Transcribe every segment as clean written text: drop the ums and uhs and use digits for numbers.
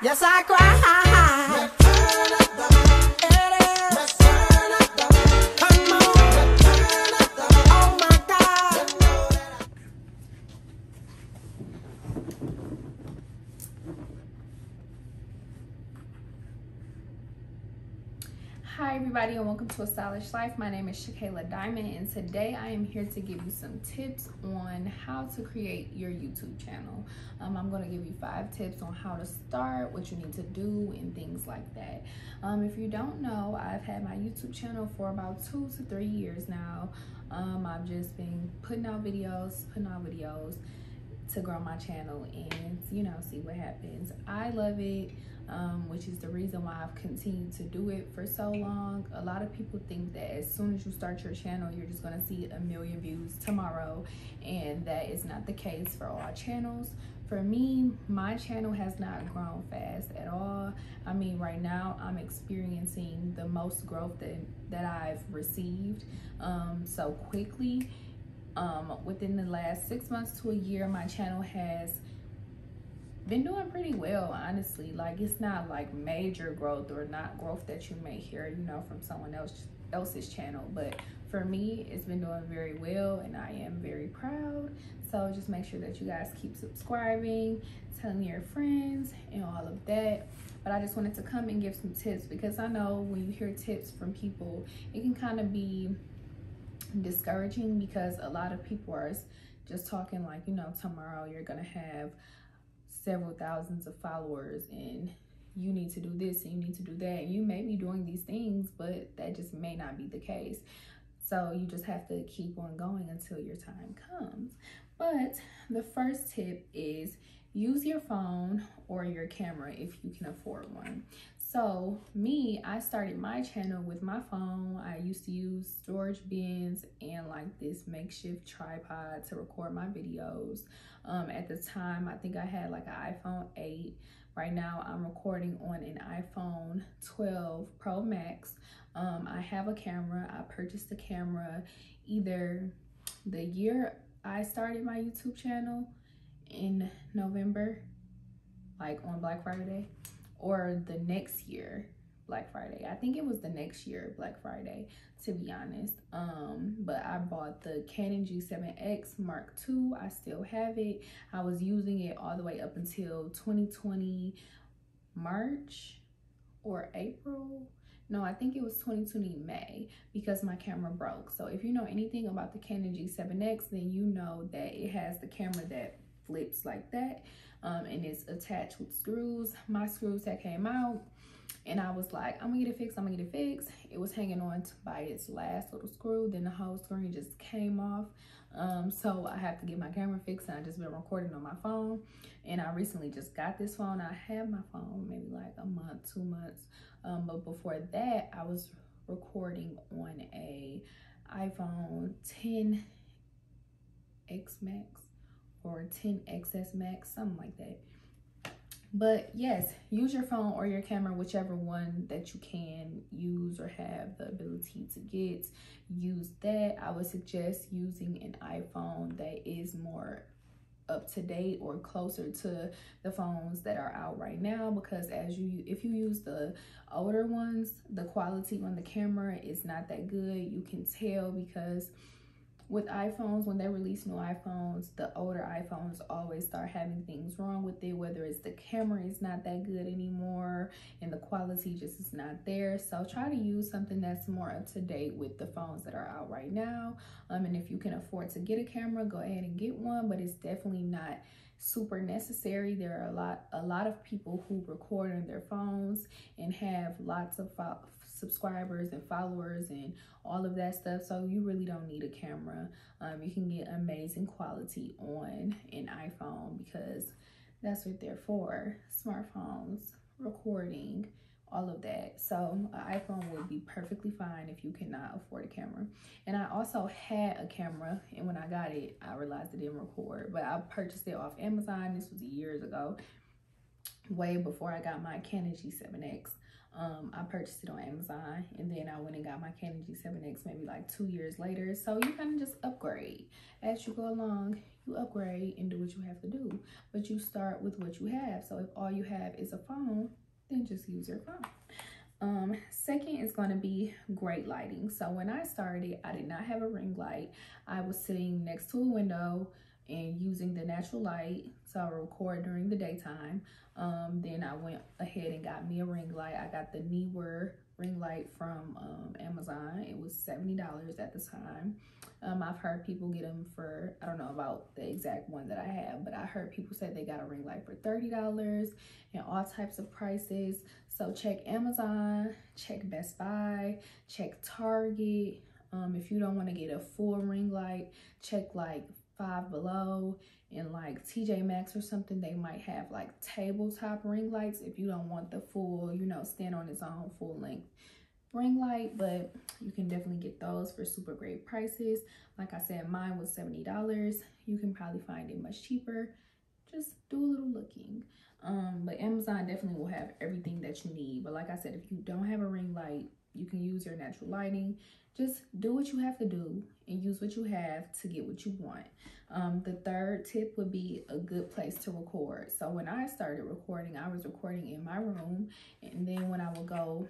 Yes, I cry. Let's turn up the beat. Let's turn up the beat. Come on. Let's turn up the beat. Oh my God. Hi everybody, and welcome to A Stylish Life. My name is ShaKayla Diamond, and today I am here to give you some tips on how to create your YouTube channel. I'm going to give you 5 tips on how to start, what you need to do, and things like that. If you don't know, I've had my YouTube channel for about 2 to 3 years now. I've just been putting out videos to grow my channel and, you know, see what happens. I love it. Which is the reason why I've continued to do it for so long. A lot of people think that as soon as you start your channel, you're just gonna see 1 million views tomorrow, and that is not the case for all channels. For me, my channel has not grown fast at all. I mean, right now I'm experiencing the most growth that I've received so quickly. Within the last 6 months to a year, my channel has been doing pretty well, honestly. Like, it's not like major growth or not growth that you may hear, you know, from someone else's channel, but for me, it's been doing very well, and I am very proud. So just make sure that you guys keep subscribing, telling your friends, and all of that. But I just wanted to come and give some tips, because I know when you hear tips from people, it can kind of be discouraging, because a lot of people are just talking like, you know, tomorrow you're gonna have several thousands of followers and you need to do this and you need to do that, and you may be doing these things, but that just may not be the case. So you just have to keep on going until your time comes. But the first tip is use your phone or your camera if you can afford one. So me, I started my channel with my phone. I used to use storage bins and like this makeshift tripod to record my videos. At the time, I think I had like an iPhone 8. Right now, I'm recording on an iPhone 12 Pro Max. I have a camera. I purchased a camera either the year I started my YouTube channel in November, like on Black Friday, or the next year Black Friday. I think it was the next year Black Friday, to be honest. But I bought the Canon G7X Mark II. I still have it. I was using it all the way up until 2020 March or April. No, I think it was 2020 May, because my camera broke. So if you know anything about the Canon G7X, then you know that it has the camera that flips like that, and it's attached with screws. My screws that came out, and I was like, I'm gonna get it fixed, I'm gonna get it fixed. It was hanging on by its last little screw, then the whole screen just came off. So I have to get my camera fixed, and I just been recording on my phone. And I recently just got this phone. I had my phone maybe like a month, 2 months. But before that, I was recording on a iPhone 10X Max or 10XS Max, something like that. But yes, use your phone or your camera, whichever one that you can use or have the ability to get. Use that. I would suggest using an iPhone that is more up to date or closer to the phones that are out right now, because if you use the older ones, the quality on the camera is not that good. You can tell, because with iPhones, when they release new iPhones, the older iPhones always start having things wrong with it, whether it's the camera is not that good anymore and the quality just is not there. So try to use something that's more up to date with the phones that are out right now. And if you can afford to get a camera, go ahead and get one, but it's definitely not super necessary. There are a lot of people who record on their phones and have lots of subscribers and followers and all of that stuff, so you really don't need a camera. You can get amazing quality on an iPhone, because that's what they're for: smartphones, recording, all of that. So an iPhone would be perfectly fine if you cannot afford a camera. And I also had a camera, and when I got it, I realized it didn't record, but I purchased it off Amazon. This was years ago, way before I got my Canon G7X. I purchased it on Amazon, and then I went and got my Canon G7X maybe like 2 years later. So you kind of just upgrade as you go along. You upgrade and do what you have to do, but you start with what you have. So if all you have is a phone, then just use your phone. Second is going to be great lighting. So when I started, I did not have a ring light. I was sitting next to a window and using the natural light, so I record during the daytime. Then I went ahead and got me a ring light. I got the Neewer ring light from Amazon. It was $70 at the time. I've heard people get them for, I don't know about the exact one that I have, but I heard people say they got a ring light for $30 and all types of prices. So check Amazon, check Best Buy, check Target. If you don't want to get a full ring light, check like Five Below and like TJ Maxx or something. They might have like tabletop ring lights if you don't want the full, you know, stand on its own full length ring light, but you can definitely get those for super great prices. Like I said, mine was $70. You can probably find it much cheaper. Just do a little looking. But Amazon definitely will have everything that you need. But like I said, if you don't have a ring light, you can use your natural lighting. Just do what you have to do and use what you have to get what you want. The third tip would be a good place to record. So when I started recording, I was recording in my room, and then when I would go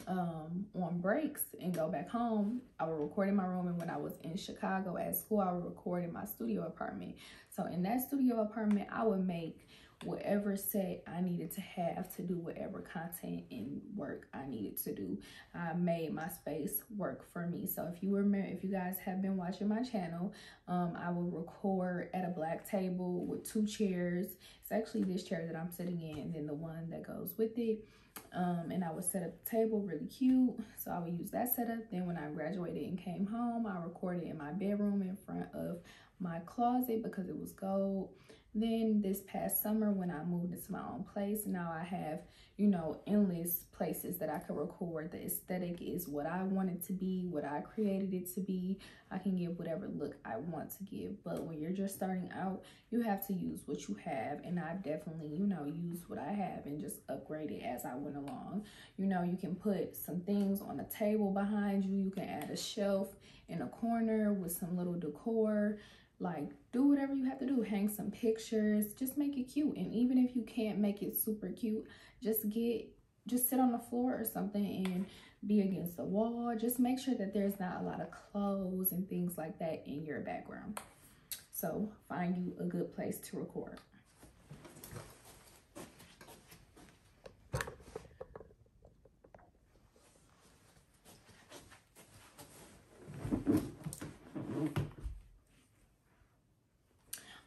on breaks and go back home, I would record in my room. And when I was in Chicago at school, I would record in my studio apartment. So in that studio apartment, I would make whatever set I needed to have to do whatever content and work I needed to do. I made my space work for me. So if you remember, if you guys have been watching my channel, I will record at a black table with 2 chairs. It's actually this chair that I'm sitting in and then the one that goes with it. And I would set up the table really cute. So I would use that setup. Then when I graduated and came home, I recorded in my bedroom in front of my closet because it was gold. Then this past summer when I moved into my own place, now I have, you know, endless places that I could record. The aesthetic is what I want it to be, what I created it to be. I can give whatever look I want to give. But when you're just starting out, you have to use what you have. And I definitely, you know, used what I have and just upgraded as I went along. You know, you can put some things on a table behind you. You can add a shelf in a corner with some little decor. Like, do whatever you have to do. Hang some pictures. Just make it cute. And even if you can't make it super cute, just sit on the floor or something and be against the wall. Just make sure that there's not a lot of clothes and things like that in your background. So find you a good place to record.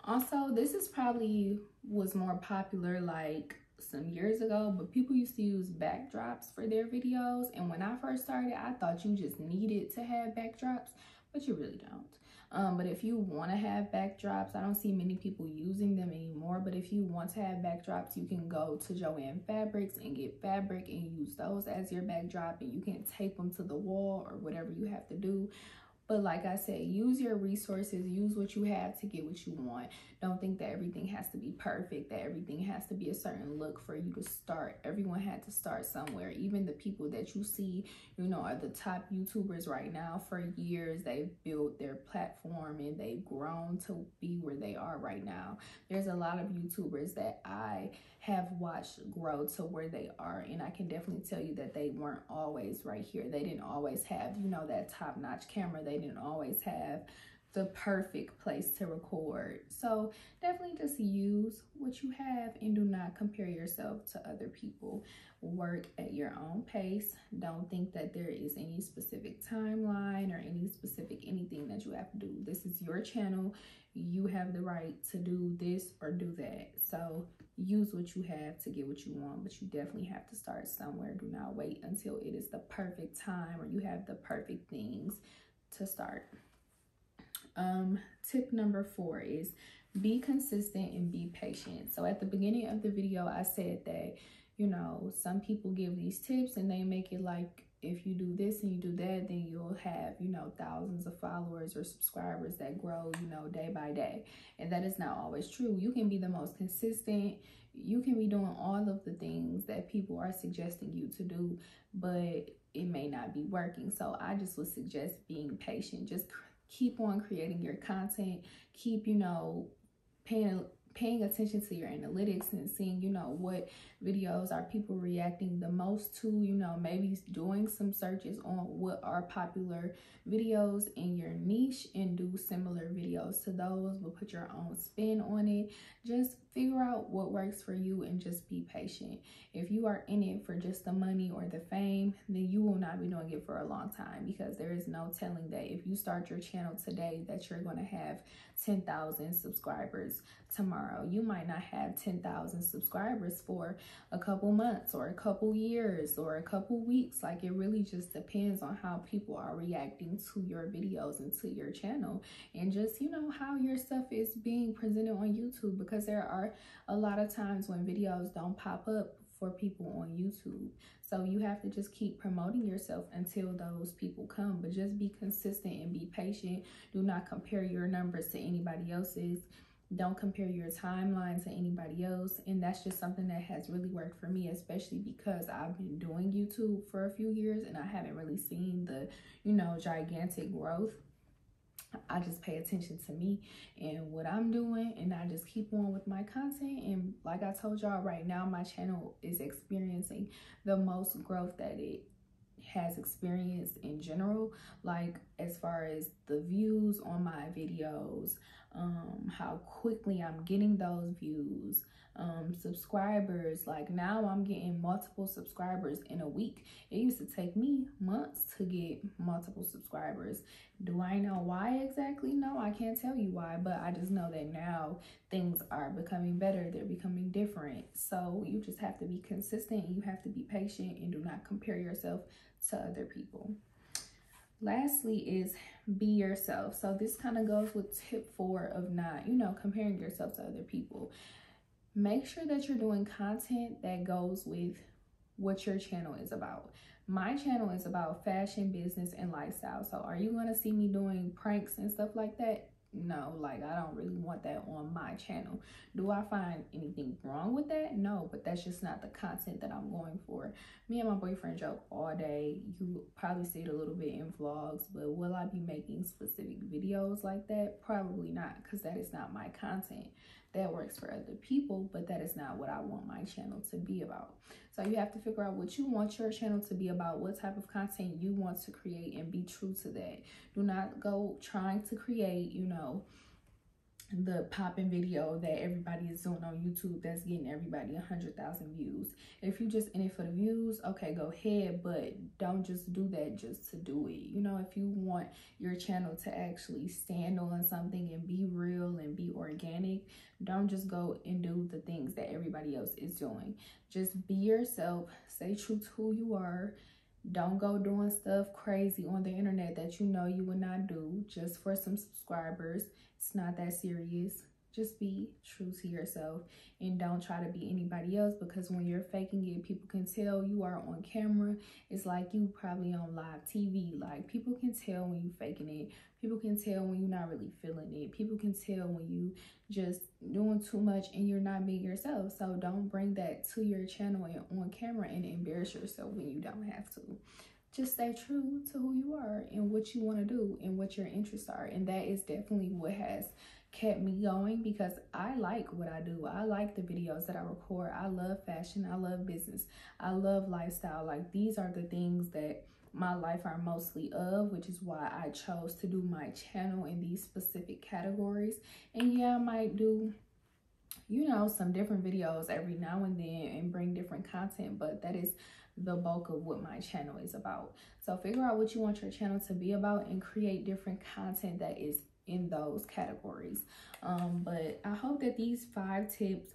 Also, this is probably was more popular like some years ago, but people used to use backdrops for their videos. And when I first started, I thought you just needed to have backdrops, but you really don't. But if you want to have backdrops, I don't see many people using them anymore. But if you want to have backdrops, you can go to Joann Fabrics and get fabric and use those as your backdrop, and you can tape them to the wall or whatever you have to do. But like I said, use your resources, use what you have to get what you want. Don't think that everything has to be perfect, that everything has to be a certain look for you to start. Everyone had to start somewhere. Even the people that you see, you know, are the top YouTubers right now. For years, they've built their platform and they've grown to be where they are right now. There's a lot of YouTubers that I have watched grow to where they are, and I can definitely tell you that they weren't always right here. They didn't always have, you know, that top-notch camera. They didn't always have the perfect place to record. So definitely just use what you have and do not compare yourself to other people. Work at your own pace. Don't think that there is any specific timeline or any specific anything that you have to do. This is your channel. You have the right to do this or do that. So use what you have to get what you want, but you definitely have to start somewhere. Do not wait until it is the perfect time or you have the perfect things to start. Tip number 4 is be consistent and be patient. So at the beginning of the video, I said that, you know, some people give these tips and they make it like if you do this and you do that, then you'll have, you know, thousands of followers or subscribers that grow, you know, day by day. And that is not always true. You can be the most consistent. You can be doing all of the things that people are suggesting you to do, but it may not be working. So I just would suggest being patient. Just keep on creating your content. Keep, you know, paying attention to your analytics and seeing, you know, what videos are people reacting the most to, you know, maybe doing some searches on what are popular videos in your niche and do similar videos to those, but put your own spin on it. Just figure out what works for you and just be patient. If you are in it for just the money or the fame, then you will not be doing it for a long time, because there is no telling that if you start your channel today that you're going to have 10,000 subscribers tomorrow. You might not have 10,000 subscribers for a couple months or a couple years or a couple weeks. Like, it really just depends on how people are reacting to your videos and to your channel, and just, you know, how your stuff is being presented on YouTube, because there are a lot of times when videos don't pop up for people on YouTube. So you have to just keep promoting yourself until those people come, but just be consistent and be patient. Do not compare your numbers to anybody else's. Don't compare your timeline to anybody else. And that's just something that has really worked for me, especially because I've been doing YouTube for a few years and I haven't really seen the, you know, gigantic growth. I just pay attention to me and what I'm doing, and I just keep on with my content. And like I told y'all, right now my channel is experiencing the most growth that it has experienced in general, like as far as the views on my videos, how quickly I'm getting those views, subscribers. Like, now I'm getting multiple subscribers in a week. It used to take me months to get multiple subscribers. Do I know why exactly? No, I can't tell you why, but I just know that now things are becoming better. They're becoming different. So you just have to be consistent. You have to be patient, and do not compare yourself to other people. Lastly is be yourself. So this kind of goes with tip 4 of not, you know, comparing yourself to other people. Make sure that you're doing content that goes with what your channel is about. My channel is about fashion, business, and lifestyle. So are you going to see me doing pranks and stuff like that? No, like, I don't really want that on my channel. Do I find anything wrong with that? No, but that's just not the content that I'm going for. Me and my boyfriend joke all day. You probably see it a little bit in vlogs, but will I be making specific videos like that? Probably not, because that is not my content. That works for other people, but that is not what I want my channel to be about. So you have to figure out what you want your channel to be about, what type of content you want to create, and be true to that. Do not go trying to create, you know, the popping video that everybody is doing on YouTube that's getting everybody 100,000 views. If you just in it for the views, okay, go ahead, but don't just do that just to do it. You know, if you want your channel to actually stand on something and be real and be organic, don't just go and do the things that everybody else is doing. Just be yourself, stay true to who you are. Don't go doing stuff crazy on the internet that you know you would not do just for some subscribers. It's not that serious. Just be true to yourself and don't try to be anybody else, because when you're faking it, people can tell you are on camera. It's like you probably on live TV. Like, people can tell when you faking it. People can tell when you're not really feeling it. People can tell when you just doing too much and you're not being yourself. So don't bring that to your channel and on camera and embarrass yourself when you don't have to. Just stay true to who you are and what you want to do and what your interests are. And that is definitely what has kept me going, because I like what I do. I like the videos that I record. I love fashion. I love business. I love lifestyle. Like, these are the things that my life are mostly of, which is why I chose to do my channel in these specific categories. And yeah, I might do, you know, some different videos every now and then and bring different content, but that is the bulk of what my channel is about. So figure out what you want your channel to be about and create different content that is in those categories. But I hope that these 5 tips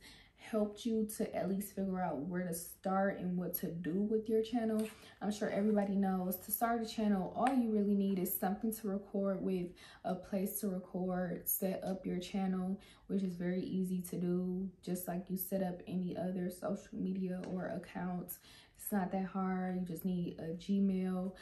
helped you to at least figure out where to start and what to do with your channel. I'm sure everybody knows to start a channel, all you really need is something to record with, a place to record, set up your channel, which is very easy to do, just like you set up any other social media or accounts. It's not that hard. You just need a Gmail,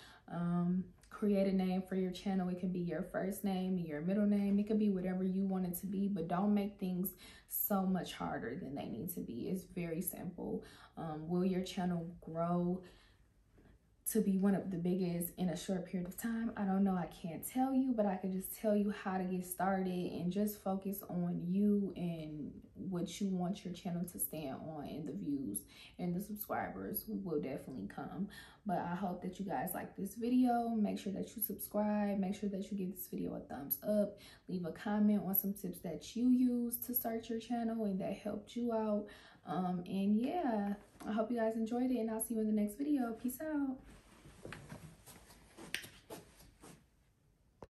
create a name for your channel. It can be your first name, your middle name. It could be whatever you want it to be, but don't make things so much harder than they need to be. It's very simple. Will your channel grow to be one of the biggest in a short period of time? I don't know. I can't tell you, but I can just tell you how to get started and just focus on you and what you want your channel to stand on, and the views and the subscribers will definitely come. But I hope that you guys like this video. Make sure that you subscribe. Make sure that you give this video a thumbs up. Leave a comment on some tips that you use to start your channel and that helped you out. And yeah, I hope you guys enjoyed it, and I'll see you in the next video. Peace out.